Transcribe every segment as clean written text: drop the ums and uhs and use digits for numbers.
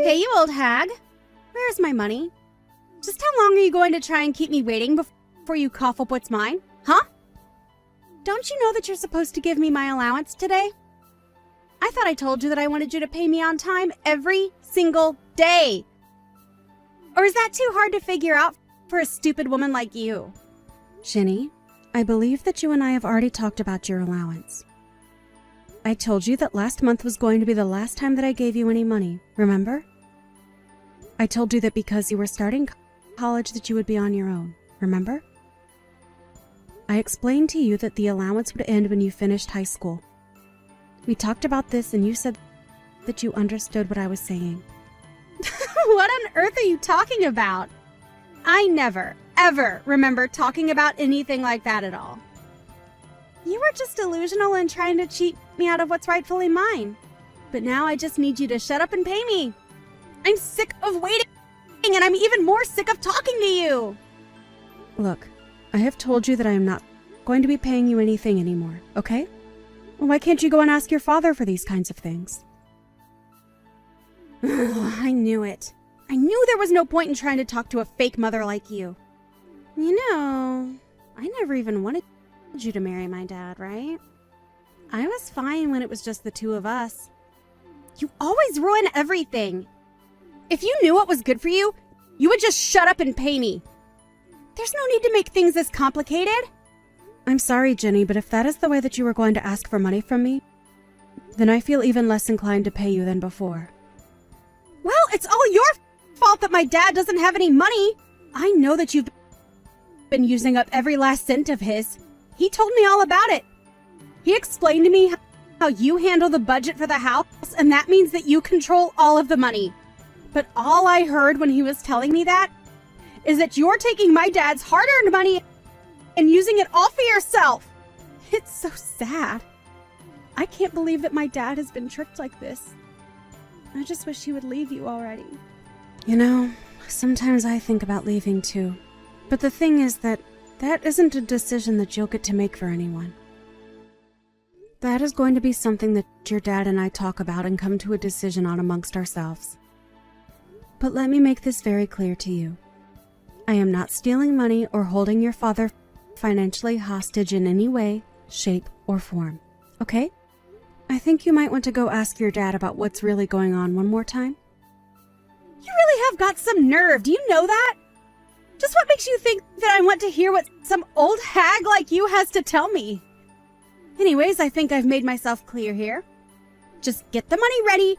Hey, you old hag. Where's my money? Just how long are you going to try and keep me waiting before you cough up what's mine? Huh? Don't you know that you're supposed to give me my allowance today? I thought I told you that I wanted you to pay me on time every single day. Or is that too hard to figure out for a stupid woman like you? Ginny, I believe that you and I have already talked about your allowance. I told you that last month was going to be the last time that I gave you any money, remember? I told you that because you were starting college that you would be on your own, remember? I explained to you that the allowance would end when you finished high school. We talked about this and you said that you understood what I was saying. What on earth are you talking about? I never, ever remember talking about anything like that at all. You were just delusional and trying to cheat me out of what's rightfully mine. But now I just need you to shut up and pay me. I'm sick of waiting, and I'm even more sick of talking to you. Look, I have told you that I am not going to be paying you anything anymore, okay? Well, why can't you go and ask your father for these kinds of things? I knew it. I knew there was no point in trying to talk to a fake mother like you. You know, I never even wanted you to marry my dad, right? I was fine when it was just the two of us. You always ruin everything. If you knew what was good for you, you would just shut up and pay me. There's no need to make things this complicated. I'm sorry, Ginny, but if that is the way that you were going to ask for money from me, then I feel even less inclined to pay you than before. Well, it's all your fault that my dad doesn't have any money. I know that you've been using up every last cent of his. He told me all about it. He explained to me how you handle the budget for the house, and that means that you control all of the money. But all I heard when he was telling me that is that you're taking my dad's hard-earned money and using it all for yourself. It's so sad. I can't believe that my dad has been tricked like this. I just wish he would leave you already. You know, sometimes I think about leaving too. But the thing is that isn't a decision that you'll get to make for anyone. That is going to be something that your dad and I talk about and come to a decision on amongst ourselves. But let me make this very clear to you. I am not stealing money or holding your father financially hostage in any way, shape, or form. Okay? I think you might want to go ask your dad about what's really going on one more time. You really have got some nerve, do you know that? Just what makes you think that I want to hear what some old hag like you has to tell me? Anyways, I think I've made myself clear here. Just get the money ready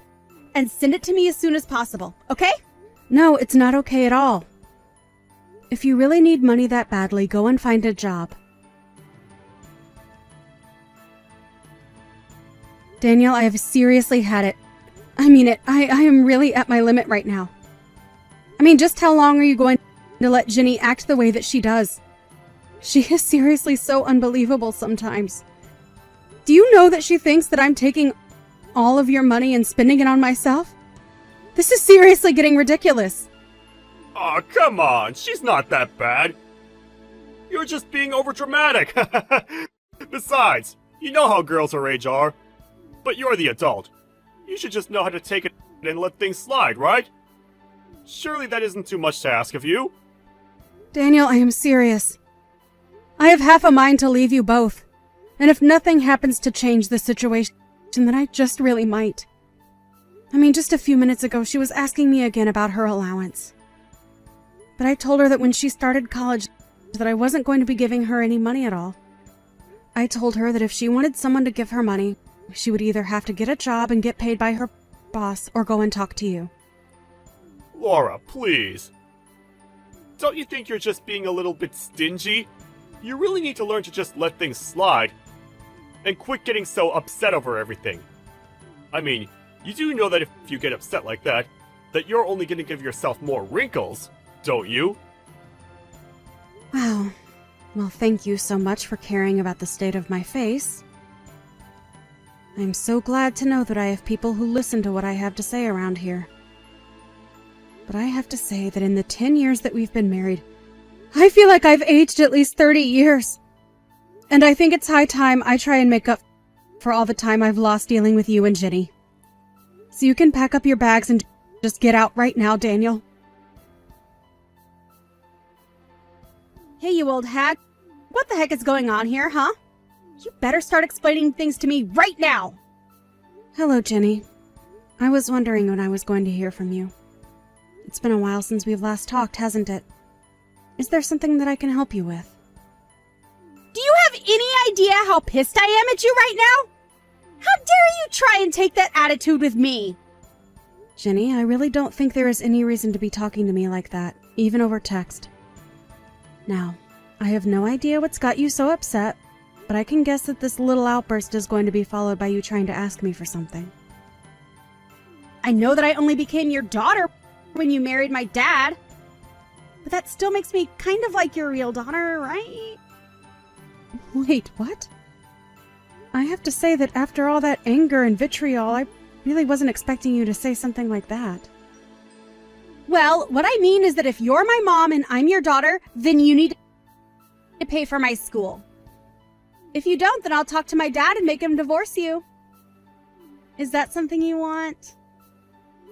and send it to me as soon as possible, okay? No, it's not okay at all. If you really need money that badly, go and find a job. Daniel, I have seriously had it. I mean it. I am really at my limit right now. I mean, just how long are you going to let Ginny act the way that she does? She is seriously so unbelievable sometimes. Do you know that she thinks that I'm taking all of your money and spending it on myself? This is seriously getting ridiculous. Aw, come on. She's not that bad. You're just being overdramatic. Besides, you know how girls her age are. But you're the adult. You should just know how to take it and let things slide, right? Surely that isn't too much to ask of you. Daniel, I am serious. I have half a mind to leave you both. And if nothing happens to change the situation, then I just really might. I mean, just a few minutes ago, she was asking me again about her allowance. But I told her that when she started college, that I wasn't going to be giving her any money at all. I told her that if she wanted someone to give her money, she would either have to get a job and get paid by her boss or go and talk to you. Laura, please. Don't you think you're just being a little bit stingy? You really need to learn to just let things slide. And quit getting so upset over everything. I mean, you do know that if you get upset like that you're only going to give yourself more wrinkles, don't you? Wow. Well, thank you so much for caring about the state of my face. I'm so glad to know that I have people who listen to what I have to say around here. But I have to say that in the 10 years that we've been married, I feel like I've aged at least 30 years. And I think it's high time I try and make up for all the time I've lost dealing with you and Ginny. So you can pack up your bags and just get out right now, Daniel. Hey, you old hag. What the heck is going on here, huh? You better start explaining things to me right now. Hello, Jenny. I was wondering when I was going to hear from you. It's been a while since we've last talked, hasn't it? Is there something that I can help you with? Do you have any idea how pissed I am at you right now? How dare you try and take that attitude with me? Jenny, I really don't think there is any reason to be talking to me like that, even over text. Now, I have no idea what's got you so upset, but I can guess that this little outburst is going to be followed by you trying to ask me for something. I know that I only became your daughter when you married my dad, but that still makes me kind of like your real daughter, right? Wait, what? I have to say that after all that anger and vitriol, I really wasn't expecting you to say something like that. Well, what I mean is that if you're my mom and I'm your daughter, then you need to pay for my school. If you don't, then I'll talk to my dad and make him divorce you. Is that something you want?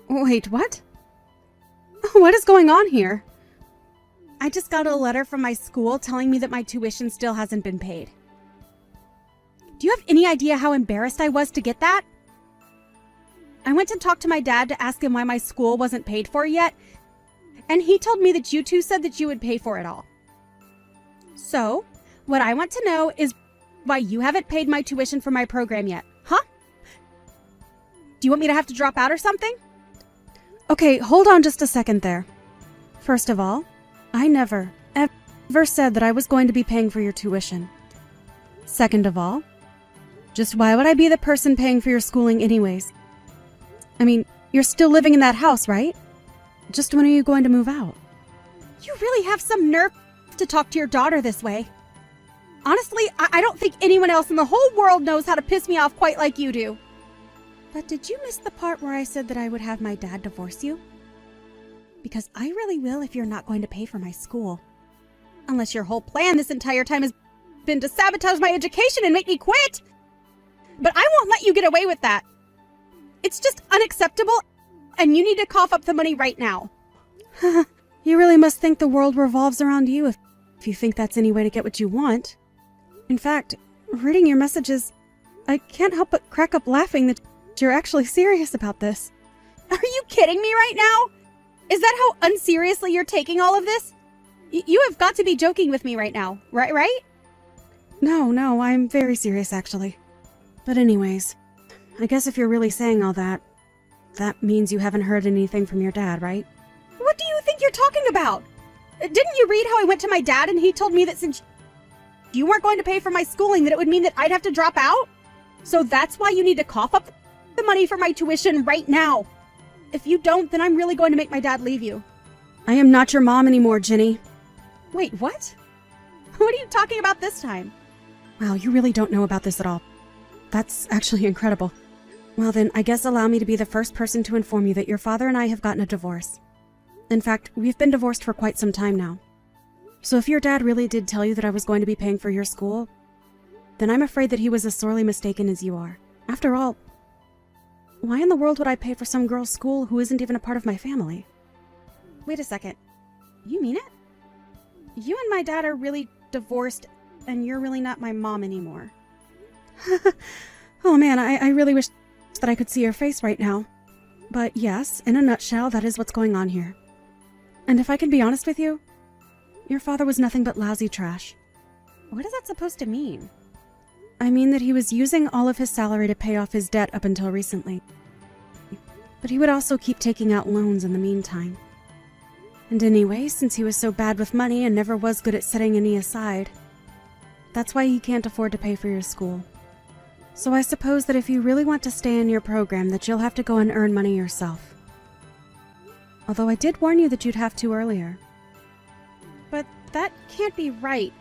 Wait, what? What is going on here? I just got a letter from my school telling me that my tuition still hasn't been paid. Do you have any idea how embarrassed I was to get that? I went to talk to my dad to ask him why my school wasn't paid for yet, and he told me that you two said that you would pay for it all. So, what I want to know is why you haven't paid my tuition for my program yet, huh? Do you want me to have to drop out or something? Okay, hold on just a second there. First of all, I never, ever said that I was going to be paying for your tuition. Second of all, just why would I be the person paying for your schooling anyways? I mean, you're still living in that house, right? Just when are you going to move out? You really have some nerve to talk to your daughter this way. Honestly, I don't think anyone else in the whole world knows how to piss me off quite like you do. But did you miss the part where I said that I would have my dad divorce you? Because I really will if you're not going to pay for my school. Unless your whole plan this entire time has been to sabotage my education and make me quit. But I won't let you get away with that. It's just unacceptable, and you need to cough up the money right now. You really must think the world revolves around you if you think that's any way to get what you want. In fact, reading your messages, I can't help but crack up laughing that you're actually serious about this. Are you kidding me right now? Is that how unseriously you're taking all of this? You have got to be joking with me right now, right? No, I'm very serious actually. But anyways, I guess if you're really saying all that, that means you haven't heard anything from your dad, right? What do you think you're talking about? Didn't you read how I went to my dad and he told me that since you weren't going to pay for my schooling, that it would mean that I'd have to drop out? So that's why you need to cough up the money for my tuition right now. If you don't, then I'm really going to make my dad leave you. I am not your mom anymore, Jenny. Wait, what? What are you talking about this time? Wow, you really don't know about this at all. That's actually incredible. Well then, I guess allow me to be the first person to inform you that your father and I have gotten a divorce. In fact, we've been divorced for quite some time now. So if your dad really did tell you that I was going to be paying for your school, then I'm afraid that he was as sorely mistaken as you are. After all, why in the world would I pay for some girl's school who isn't even a part of my family? Wait a second. You mean it? You and my dad are really divorced, and you're really not my mom anymore. Oh man, I really wish that I could see your face right now. But yes, in a nutshell, that is what's going on here. And if I can be honest with you, your father was nothing but lousy trash. What is that supposed to mean? I mean that he was using all of his salary to pay off his debt up until recently. But he would also keep taking out loans in the meantime. And anyway, since he was so bad with money and never was good at setting any aside, that's why he can't afford to pay for your school. So I suppose that if you really want to stay in your program, that you'll have to go and earn money yourself. Although I did warn you that you'd have to earlier. But that can't be right.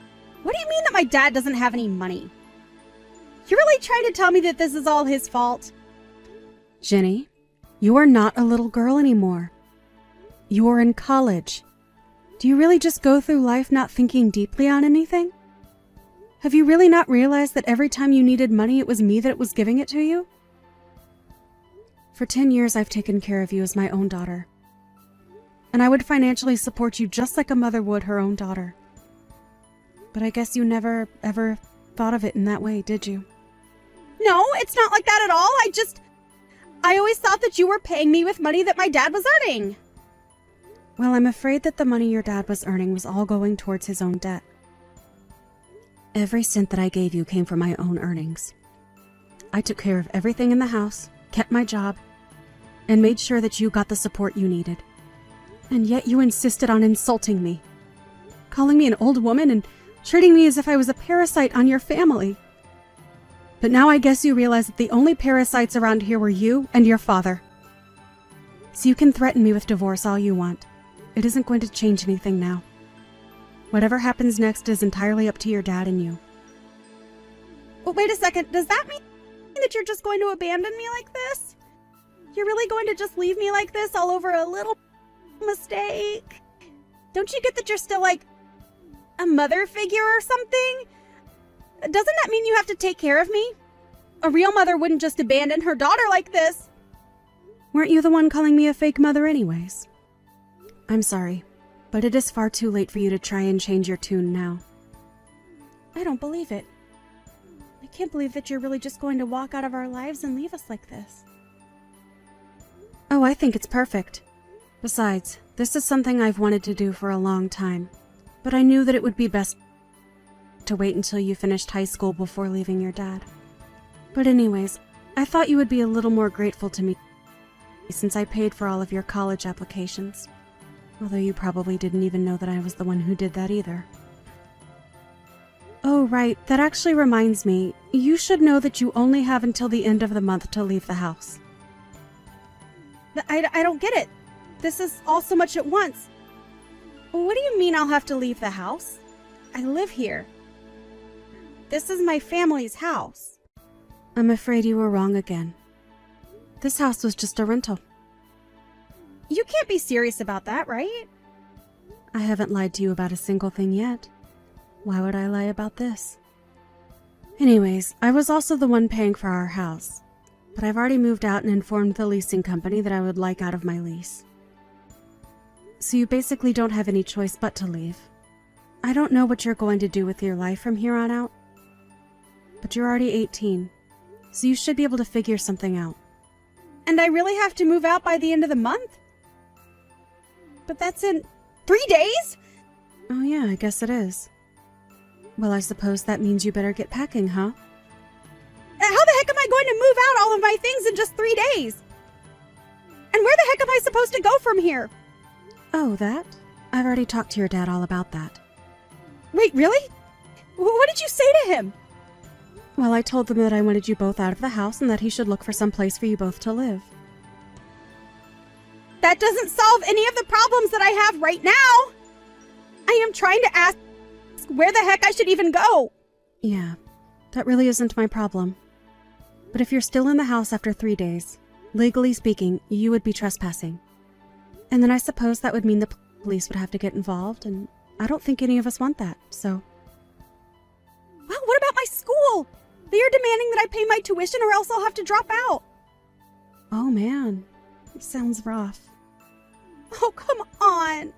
What do you mean that my dad doesn't have any money? You're really trying to tell me that this is all his fault? Jenny, you are not a little girl anymore. You're in college. Do you really just go through life not thinking deeply on anything? Have you really not realized that every time you needed money, it was me that was giving it to you? For 10 years, I've taken care of you as my own daughter. And I would financially support you just like a mother would her own daughter. But I guess you never, ever thought of it in that way, did you? No, it's not like that at all. I always thought that you were paying me with money that my dad was earning. Well, I'm afraid that the money your dad was earning was all going towards his own debt. Every cent that I gave you came from my own earnings. I took care of everything in the house, kept my job, and made sure that you got the support you needed. And yet you insisted on insulting me, calling me an old woman and treating me as if I was a parasite on your family. But now I guess you realize that the only parasites around here were you and your father. So you can threaten me with divorce all you want. It isn't going to change anything now. Whatever happens next is entirely up to your dad and you. Well, wait a second. Does that mean that you're just going to abandon me like this? You're really going to just leave me like this all over a little mistake? Don't you get that you're still like a mother figure or something? Doesn't that mean you have to take care of me? A real mother wouldn't just abandon her daughter like this. Weren't you the one calling me a fake mother anyways? I'm sorry, but it is far too late for you to try and change your tune now. I don't believe it. I can't believe that you're really just going to walk out of our lives and leave us like this. Oh, I think it's perfect. Besides, this is something I've wanted to do for a long time, but I knew that it would be best to wait until you finished high school before leaving your dad. But anyways, I thought you would be a little more grateful to me since I paid for all of your college applications. Although you probably didn't even know that I was the one who did that either. Oh, right, that actually reminds me, you should know that you only have until the end of the month to leave the house. I don't get it. This is all so much at once. What do you mean I'll have to leave the house? I live here. This is my family's house. I'm afraid you were wrong again. This house was just a rental. You can't be serious about that, right? I haven't lied to you about a single thing yet. Why would I lie about this? Anyways, I was also the one paying for our house, but I've already moved out and informed the leasing company that I would like out of my lease. So you basically don't have any choice but to leave. I don't know what you're going to do with your life from here on out, but you're already 18, so you should be able to figure something out. And I really have to move out by the end of the month? But that's in 3 days? Oh yeah, I guess it is. Well, I suppose that means you better get packing, huh? How the heck am I going to move out all of my things in just 3 days? And where the heck am I supposed to go from here? Oh, that? I've already talked to your dad all about that. Wait, really? What did you say to him? Well, I told them that I wanted you both out of the house and that he should look for some place for you both to live. That doesn't solve any of the problems that I have right now. I am trying to ask where the heck I should even go. Yeah, that really isn't my problem. But if you're still in the house after 3 days, legally speaking, you would be trespassing. And then I suppose that would mean the police would have to get involved, and I don't think any of us want that, so... Well, what about my school? They are demanding that I pay my tuition or else I'll have to drop out. Oh man, it sounds rough. Oh, come on.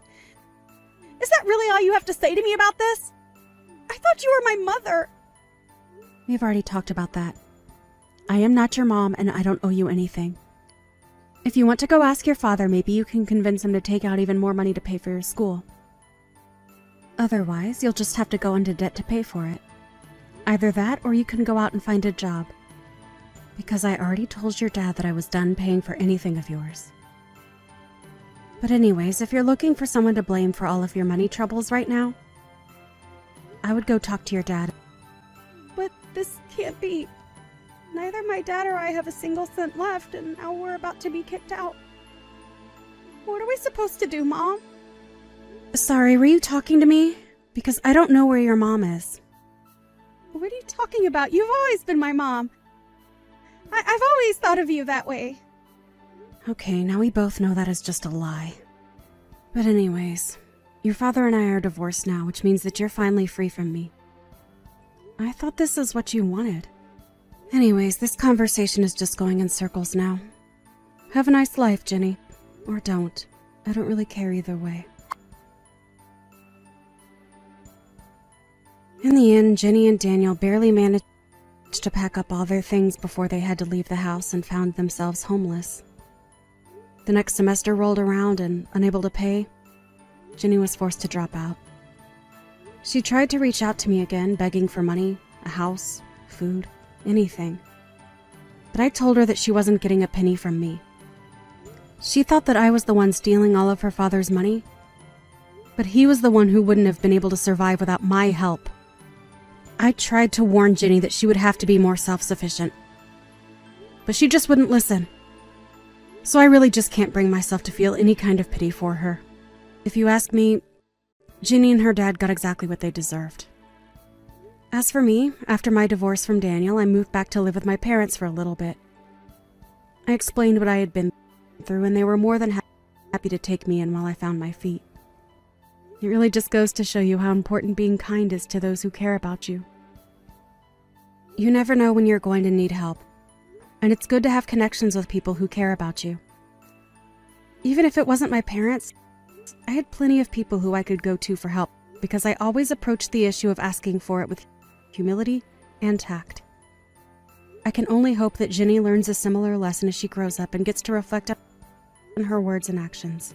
Is that really all you have to say to me about this? I thought you were my mother. We've already talked about that. I am not your mom, and I don't owe you anything. If you want to go ask your father, maybe you can convince him to take out even more money to pay for your school. Otherwise, you'll just have to go into debt to pay for it. Either that, or you can go out and find a job. Because I already told your dad that I was done paying for anything of yours. But anyways, if you're looking for someone to blame for all of your money troubles right now, I would go talk to your dad. But this can't be. Neither my dad or I have a single cent left, and now we're about to be kicked out. What are we supposed to do, Mom? Sorry, were you talking to me? Because I don't know where your mom is. What are you talking about? You've always been my mom. I've always thought of you that way. Okay, now we both know that is just a lie. But anyways, your father and I are divorced now, which means that you're finally free from me. I thought this is what you wanted. Anyways, this conversation is just going in circles now. Have a nice life, Ginny. Or don't. I don't really care either way. In the end, Ginny and Daniel barely managed to pack up all their things before they had to leave the house and found themselves homeless. The next semester rolled around and, unable to pay, Ginny was forced to drop out. She tried to reach out to me again, begging for money, a house, food, anything. But I told her that she wasn't getting a penny from me. She thought that I was the one stealing all of her father's money, but he was the one who wouldn't have been able to survive without my help. I tried to warn Ginny that she would have to be more self-sufficient, but she just wouldn't listen. So I really just can't bring myself to feel any kind of pity for her. If you ask me, Ginny and her dad got exactly what they deserved. As for me, after my divorce from Daniel, I moved back to live with my parents for a little bit. I explained what I had been through, and they were more than happy to take me in while I found my feet. It really just goes to show you how important being kind is to those who care about you. You never know when you're going to need help, and it's good to have connections with people who care about you. Even if it wasn't my parents, I had plenty of people who I could go to for help because I always approached the issue of asking for it with humility and tact. I can only hope that Ginny learns a similar lesson as she grows up and gets to reflect on her words and actions.